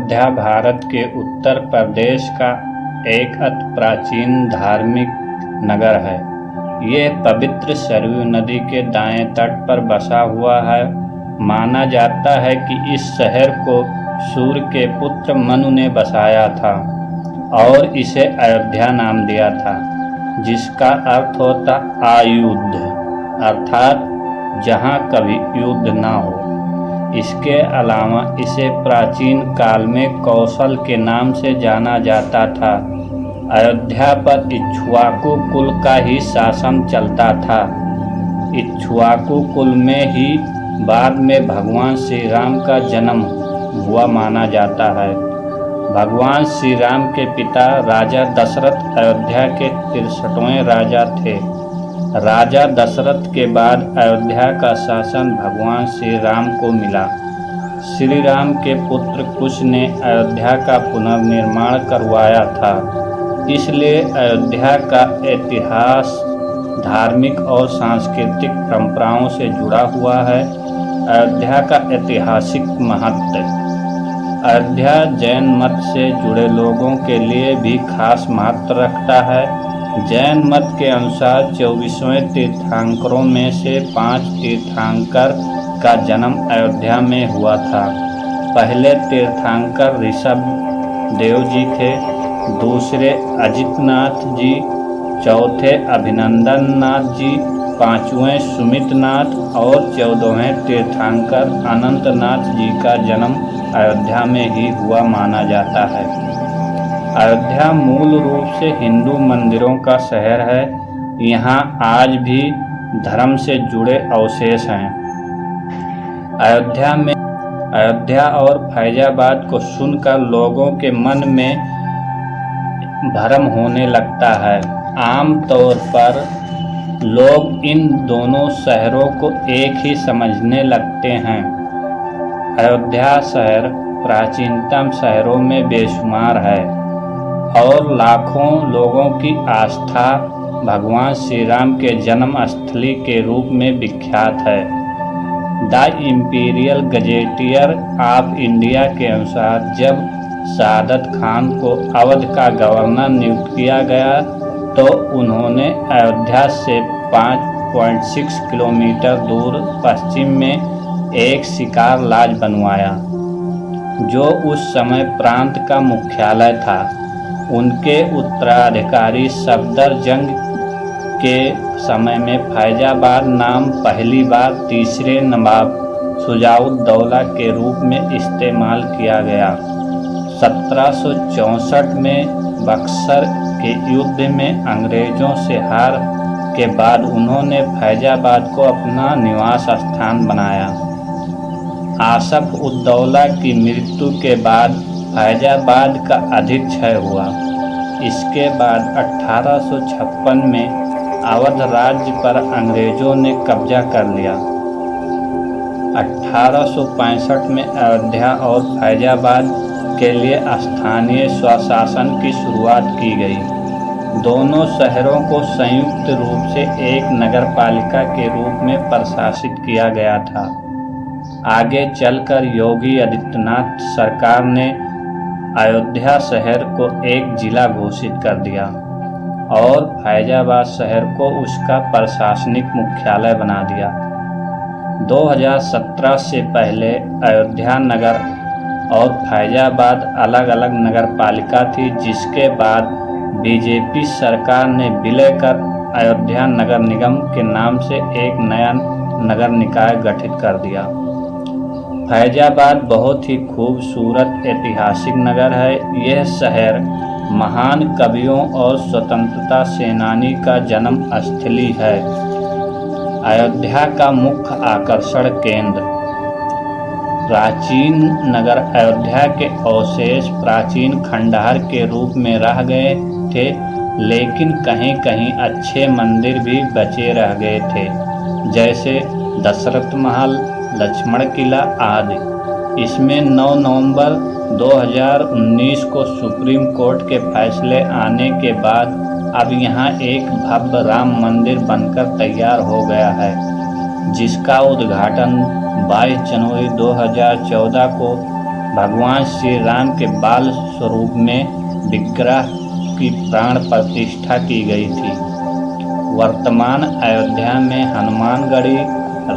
अयोध्या भारत के उत्तर प्रदेश का एक अति प्राचीन धार्मिक नगर है। यह पवित्र सरयू नदी के दाएं तट पर बसा हुआ है। माना जाता है कि इस शहर को सूर्य के पुत्र मनु ने बसाया था और इसे अयोध्या नाम दिया था, जिसका अर्थ होता आयुध, अर्थात जहाँ कभी युद्ध ना हो। इसके अलावा इसे प्राचीन काल में कौशल के नाम से जाना जाता था। अयोध्या पर इक्ष्वाकु कुल का ही शासन चलता था। इक्ष्वाकु कुल में ही बाद में भगवान श्री राम का जन्म हुआ माना जाता है। भगवान श्री राम के पिता राजा दशरथ अयोध्या के 63वें राजा थे। राजा दशरथ के बाद अयोध्या का शासन भगवान श्री राम को मिला। श्री राम के पुत्र कुश ने अयोध्या का पुनर्निर्माण करवाया था। इसलिए अयोध्या का इतिहास धार्मिक और सांस्कृतिक परंपराओं से जुड़ा हुआ है। अयोध्या का ऐतिहासिक महत्व। अयोध्या जैन मत से जुड़े लोगों के लिए भी खास महत्व रखता है। जैन मत के अनुसार 24वें तीर्थंकरों में से 5 तीर्थंकर का जन्म अयोध्या में हुआ था। पहले तीर्थंकर ऋषभ देव जी थे, दूसरे अजितनाथ जी, चौथे अभिनंदन नाथ जी, 5वें सुमित नाथ और 14वें तीर्थंकर अनंतनाथ जी का जन्म अयोध्या में ही हुआ माना जाता है। अयोध्या मूल रूप से हिंदू मंदिरों का शहर है। यहाँ आज भी धर्म से जुड़े अवशेष हैं। अयोध्या और फैजाबाद को सुनकर लोगों के मन में भ्रम होने लगता है। आम तौर पर लोग इन दोनों शहरों को एक ही समझने लगते हैं। अयोध्या शहर प्राचीनतम शहरों में बेशुमार है और लाखों लोगों की आस्था भगवान श्री राम के जन्म स्थली के रूप में विख्यात है। The imperial gazetteer of India के अनुसार जब सादत खान को अवध का गवर्नर नियुक्त किया गया तो उन्होंने अयोध्या से 5.6 किलोमीटर दूर पश्चिम में एक शिकार लॉज बनवाया, जो उस समय प्रांत का मुख्यालय था। उनके उत्तराधिकारी सफदरजंग के समय में फैजाबाद नाम पहली बार तीसरे नवाब शुजाउद्दौला के रूप में इस्तेमाल किया गया। 1764 में बक्सर के युद्ध में अंग्रेजों से हार के बाद उन्होंने फैजाबाद को अपना निवास स्थान बनाया। आसफ उद्दौला की मृत्यु के बाद फैजाबाद का अधिक क्षय हुआ। इसके बाद 1856 में अवध राज्य पर अंग्रेजों ने कब्जा कर लिया। 1865 में अयोध्या और फैजाबाद के लिए स्थानीय स्वशासन की शुरुआत की गई। दोनों शहरों को संयुक्त रूप से एक नगरपालिका के रूप में प्रशासित किया गया था। आगे चलकर योगी आदित्यनाथ सरकार ने अयोध्या शहर को एक जिला घोषित कर दिया और फैजाबाद शहर को उसका प्रशासनिक मुख्यालय बना दिया। 2017 से पहले अयोध्या नगर और फैजाबाद अलग अलग नगरपालिका थी, जिसके बाद बीजेपी सरकार ने विलय कर अयोध्या नगर निगम के नाम से एक नया नगर निकाय गठित कर दिया। फैजाबाद बहुत ही खूबसूरत ऐतिहासिक नगर है। यह शहर महान कवियों और स्वतंत्रता सेनानी का जन्म स्थली है। अयोध्या का मुख्य आकर्षण केंद्र। प्राचीन नगर अयोध्या के अवशेष प्राचीन खंडहर के रूप में रह गए थे, लेकिन कहीं कहीं अच्छे मंदिर भी बचे रह गए थे, जैसे दशरथ महल, लक्ष्मण किला आदि। इसमें 9 नवंबर 2019 को सुप्रीम कोर्ट के फैसले आने के बाद अब यहाँ एक भव्य राम मंदिर बनकर तैयार हो गया है, जिसका उद्घाटन 22 जनवरी 2014 को भगवान श्री राम के बाल स्वरूप में विग्रह की प्राण प्रतिष्ठा की गई थी। वर्तमान अयोध्या में हनुमानगढ़ी,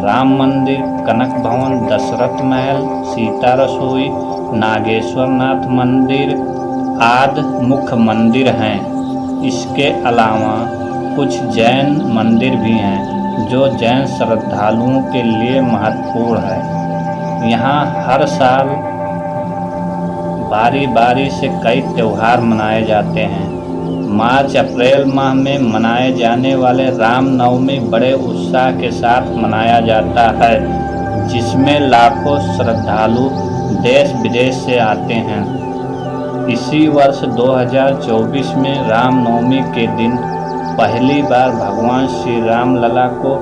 राम मंदिर, कनक भवन, दशरथ महल, सीता रसोई, नागेश्वर नाथ मंदिर आदि मुख्य मंदिर हैं। इसके अलावा कुछ जैन मंदिर भी हैं जो जैन श्रद्धालुओं के लिए महत्वपूर्ण है। यहाँ हर साल बारी बारी से कई त्यौहार मनाए जाते हैं। मार्च अप्रैल माह में मनाए जाने वाले रामनवमी बड़े उत्साह के साथ मनाया जाता है, जिसमें लाखों श्रद्धालु देश विदेश से आते हैं। इसी वर्ष 2024 में रामनवमी के दिन पहली बार भगवान श्री राम लला को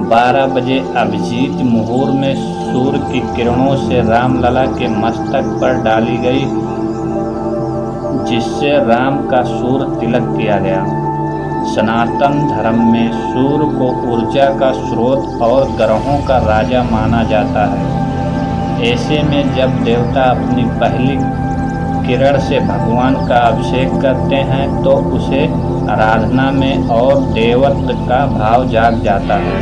12 बजे अभिजीत मुहूर्त में सूर्य की किरणों से रामलला के मस्तक पर डाली गई, जिससे राम का सूर्य तिलक किया गया। सनातन धर्म में सूर्य को ऊर्जा का स्रोत और ग्रहों का राजा माना जाता है। ऐसे में जब देवता अपनी पहली किरण से भगवान का अभिषेक करते हैं तो उसे आराधना में और देवत्व का भाव जाग जाता है।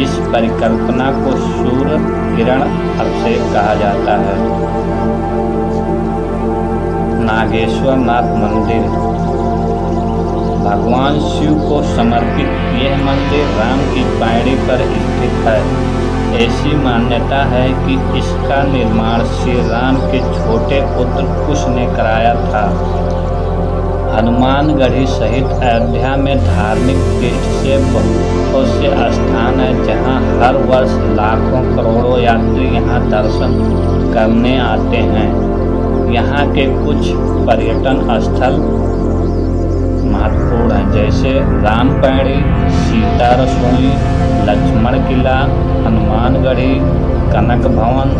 इस परिकल्पना को सूर्य किरण अभिषेक कहा जाता है। नागेश्वर नाथ मंदिर भगवान शिव को समर्पित यह मंदिर राम की पैड़ी पर स्थित है। ऐसी मान्यता है कि इसका निर्माण श्री राम के छोटे पुत्र कुश ने कराया था। हनुमानगढ़ी सहित अयोध्या में धार्मिक दृष्टि से बहुत से स्थान है, जहां हर वर्ष लाखों करोड़ों यात्री यहां दर्शन करने आते हैं। यहाँ के कुछ पर्यटन स्थल महत्वपूर्ण हैं, जैसे रामपैड़ी, सीता रसोई, लक्ष्मण किला, हनुमानगढ़ी, कनक भवन,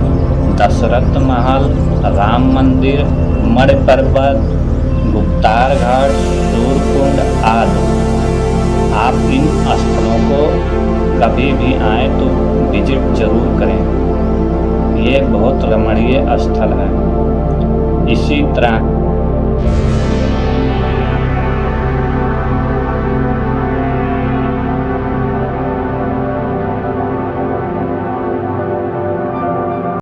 दशरथ महल, राम मंदिर, मणि पर्वत, गुप्तार घाट, सूर्यकुंड आदि। आप इन स्थलों को कभी भी आए तो विजिट जरूर करें। ये बहुत रमणीय स्थल है। इसी तरह